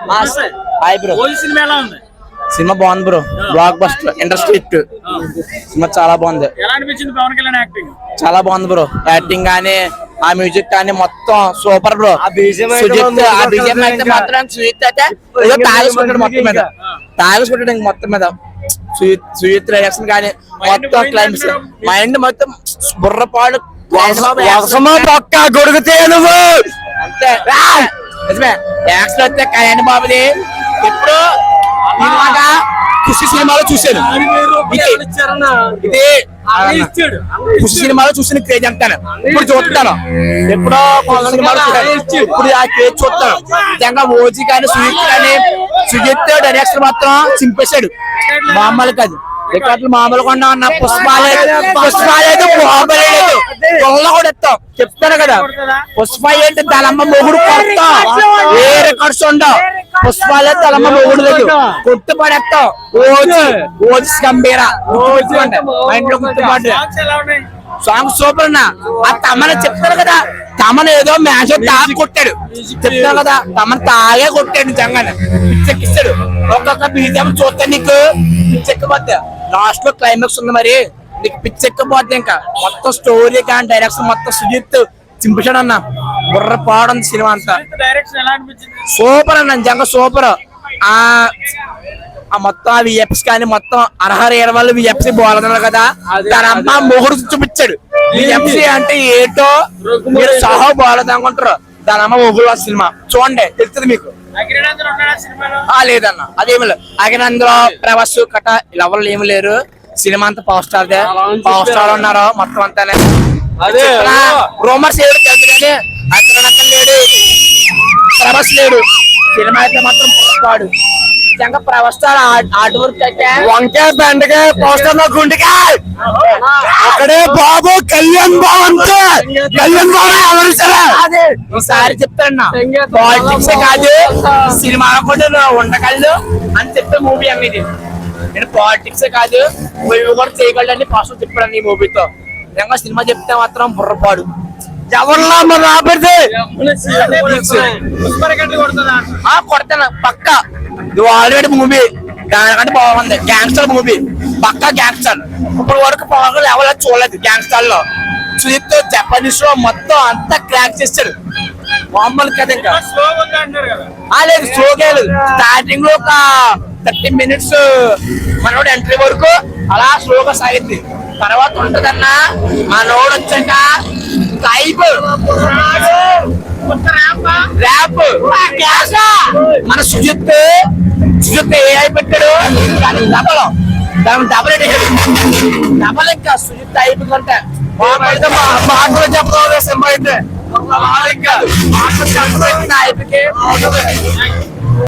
Hi bro. Cinema ఎలా ఉంది? Cinema బాగుంది bro. Block buster industry hit cinema చాలా బాగుంది. ఎలా అనిపించింది పవన్ కళ్యాణ్ యాక్టింగ్? చాలా బాగుంది బ్రో. యాక్టింగ్ కానీ ఆ మ్యూజిక్ కానీ మొత్తం సూపర్ బ్రో. మాత్రం సుజిత్ అయితే ఏదో తాగేసుకుంటాడు మొత్తం మీద, తాగేసుకుంటాడు మొత్తం మీద. సుజిత్ రియాక్షన్ కానీ మొత్తం క్లైమ్స్ మైండ్ మొత్తం బుర్రపాడు పక్క గొడుగుతే నువ్వు అంతే. నిజమే యాక్షన్ వస్తే కళ్యాణ్ బాబుది ఎప్పుడు ఖుషి సినిమాలో చూశాను. ఇది ఖుషి సినిమాలో చూసిన క్రేజ్ అంటాను. ఇప్పుడు చూస్తాను ఎప్పుడో సినిమాలో ఇప్పుడు ఆ క్రేజ్ చూస్తాను. నిజంగా ఓజీ కానీ సుజిత్ కానీ సుజిత్ డైరెక్షన్ మాత్రం చింపేశాడు. మామూలు కాదు రికార్డులు మామూలుగా ఉన్న పుష్పాలేదు కూడా ఎత్తాం చెప్తాను కదా. పుష్ప ఏంటి దానమ్మ మొగుడు కొడతా ఏ రికార్డ్స్ ఉండవు. పుష్పాలే తలమ్మ మొగుడు లేదు కొట్టు పడేస్తాం. ఓజీ గంభీర మైండ్ లో గుర్తుపడ్డా సాంగ్ సూపర్ అన్న. ఆ తమన చెప్తారు కదా, తమన ఏదో మ్యాచ్ తాగి కొట్టాడు చెప్తారు కదా, తమన తాగే కొట్టాడు నిజంగానే పిచ్చెక్కిస్తాడు. ఒక్కొక్క బీజం చూస్తే నీకు పిచ్చెక్కిపోద్ది. లాస్ట్ లో క్లైమాక్స్ ఉంది మరి నీకు పిచ్చెక్కిపోద్ది. ఇంకా మొత్తం స్టోరీ కానీ డైరెక్షన్ మొత్తం సుజిత్ చింపేశాడు అన్న. బుర్ర పాడుంది సినిమా అంతా. సూపర్ అన్న నిజంగా సూపర్. ఆ మొత్తం విఎఫ్స్ కానీ మొత్తం అర్హర్ ఏర్ వాళ్ళు విఎఫ్సి బోలన్నారు కదా, దాని అమ్మ మొగుడు చూపించాడు. విఎఫ్సి అంటే ఏంటో మీరు సహా బోలదు అనుకుంటారు. దాని అమ్మ మొగుడు సినిమా చూడండి తెలుస్తుంది మీకు. లేదన్న అదేమి లేదు. అగినందులో ప్రభాస్ కట ఎవరు ఏమి లేరు. సినిమా అంతా పవర్ స్టార్ ఉన్నారు మొత్తం అంతానే. రోమర్స్ ఏడు తెలుసు కానీ అక్కడ లేడు, ప్రభాస్ లేడు. సినిమా అయితే మాత్రం పాడు ప్రభాస్ స్టార్ ఆర్ట్ వర్క్ అయితే వంకాయ బెండకాయ పోస్టర్ లో గుండెగా అక్కడే బాబు కళ్యాణ్ బాబు కళ్యాణ్ బాబు ఎవరు అదే ఈసారి చెప్తాను. పాలిటిక్స్ కాదు సినిమా కూడా ఉండగలదు అని చెప్పే మూవీ అనేది. నేను పాలిటిక్స్ కాదు మూవీ కూడా చేయగలని ఫస్ట్ చెప్పాను ఈ మూవీతో. నిజంగా సినిమా చెప్తే మాత్రం బుర్రపాడు ఎవరిలా మరి రాబడితే కొడతాను పక్క. ఆల్రెడీ మూవీ దానికంటే బాగుంది. గ్యాంగ్స్టర్ మూవీ పక్కా గ్యాంగ్స్టర్. ఇప్పుడు వరకు పవన్ ఎవరు చూడలేదు గ్యాంగ్స్టర్ లో. సుజిత్ జపానీస్ లో మొత్తం అంతా క్రాక్ చేస్తాడు మామూలు కదా. ఇంకా లేదు స్లోగా స్టార్టింగ్ లో ఒక 30 minutes మనోడు ఎంట్రీ వరకు అలా స్లోగా సాగింది. తర్వాత ఉంటదన్న మనోడు వచ్చాక మన సుజిత్ ఏ పెట్టాడు దాని డబల్ డబల్ ఇంకా సుజిత్ అయిపోతుంటే మాటలు చెప్పడం సినిమా అయితే అయిపోయి